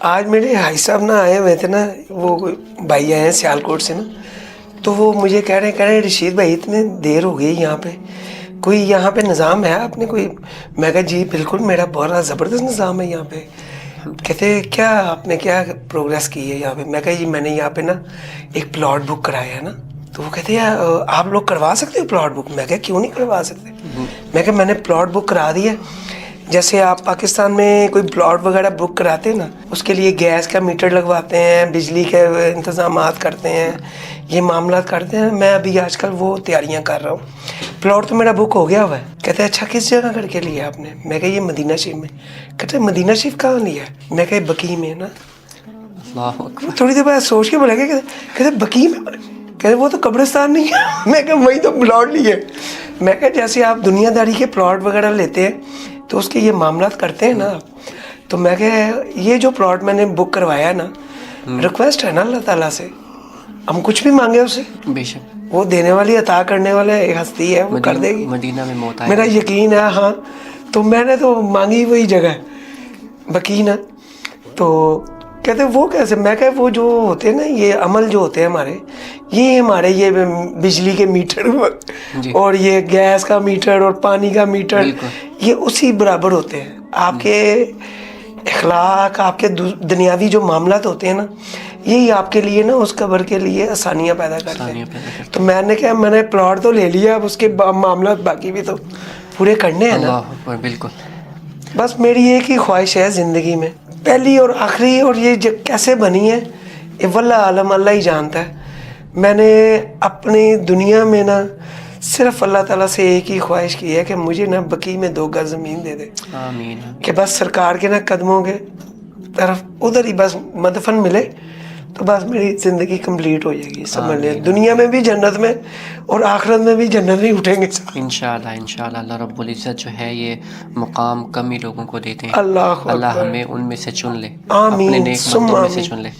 آج میرے بھائی صاحب نا آئے ہوئے تھے نا، وہ بھائی آئے ہیں سیالکوٹ سے نا، تو وہ مجھے کہہ رہے ہیں رشید بھائی اتنے دیر ہو گئی یہاں پہ، کوئی یہاں پہ نظام ہے آپ نے کوئی؟ میں کہا جی بالکل، میرا بہت زبردست نظام ہے یہاں پہ۔ کہتے کیا آپ نے کیا پروگریس کی ہے یہاں پہ؟ میں کہا جی میں نے یہاں پہ نا ایک پلاٹ بک کرایا ہے نا۔ تو وہ کہتے ہیں آپ لوگ کروا سکتے ہو پلاٹ بک؟ میں کہا کیوں نہیں کروا سکتے؟ میں کہا میں نے پلاٹ بک کرا دی ہے، جیسے آپ پاکستان میں کوئی پلاٹ وغیرہ بک کراتے ہیں نا، اس کے لیے گیس کا میٹر لگواتے ہیں، بجلی کے انتظامات کرتے ہیں، یہ معاملات کرتے ہیں، میں ابھی آج کل وہ تیاریاں کر رہا ہوں۔ پلاٹ تو میرا بک ہو گیا ہوا ہے۔ کہتے ہیں اچھا کس جگہ کر کے لیا آپ نے؟ میں کہا یہ مدینہ شریف میں۔ کہتے ہیں مدینہ شریف کہاں لیا ہے؟ میں کہا بقی میں نا۔ اللہ اکبر۔ تھوڑی دیر بعد سوچ کے بولا کہ کہتے بقی میں، کہتے وہ تو قبرستان نہیں ہے۔ میں کہا وہی تو پلاٹ لیے۔ میں کہا جیسے آپ دنیا داری کے پلاٹ وغیرہ لیتے ہیں تو اس کے یہ معاملات کرتے ہیں نا، تو میں کہا یہ جو پلاٹ میں نے بک کروایا نا، ریکویسٹ ہے نا اللہ تعالیٰ سے، ہم کچھ بھی مانگے اسے، بے شک وہ دینے والی عطا کرنے والا ایک ہستی ہے، وہ کر دے گی۔ مدینہ میں موت آئے میرا یقین ہے ہاں۔ تو میں نے تو مانگی وہی جگہ بقینا۔ تو کہتے وہ کیسے؟ میں کہا وہ جو ہوتے ہیں نا، یہ عمل جو ہوتے ہیں ہمارے، یہ ہمارے یہ بجلی کے میٹر اور یہ گیس کا میٹر اور پانی کا میٹر، یہ اسی برابر ہوتے ہیں۔ آپ کے اخلاق، آپ کے دنیاوی جو معاملات ہوتے ہیں نا، یہی آپ کے لیے نا اس قبر کے لیے آسانیاں پیدا کرتے ہیں۔ تو میں نے کہا میں نے پلاٹ تو لے لیا، اب اس کے معاملات باقی بھی تو پورے کرنے ہیں نا۔ اللہ اکبر، بالکل۔ بس میری ایک ہی خواہش ہے زندگی میں، پہلی اور آخری، اور یہ کیسے بنی ہے یہ واللہ عالم، اللہ ہی جانتا ہے۔ میں نے اپنی دنیا میں نا صرف اللہ تعالیٰ سے ایک ہی خواہش کی ہے کہ مجھے نا بقی میں 2 گز زمین دے دے، آمین۔ کہ بس سرکار کے نا قدموں کے طرف ادھر ہی بس مدفن ملے تو بس میری زندگی کمپلیٹ ہو جائے گی، سمجھ لیں۔ دنیا میں بھی جنت میں اور آخرت میں بھی جنت میں اٹھیں گے انشاءاللہ انشاءاللہ۔ اللہ رب العزت جو ہے یہ مقام کم ہی لوگوں کو دیتے ہیں، اللہ اللہ اکبر۔ ہمیں ان میں سے چن لے، اپنے آمین نیک ثم بندوں میں سے آمین۔ چن لے۔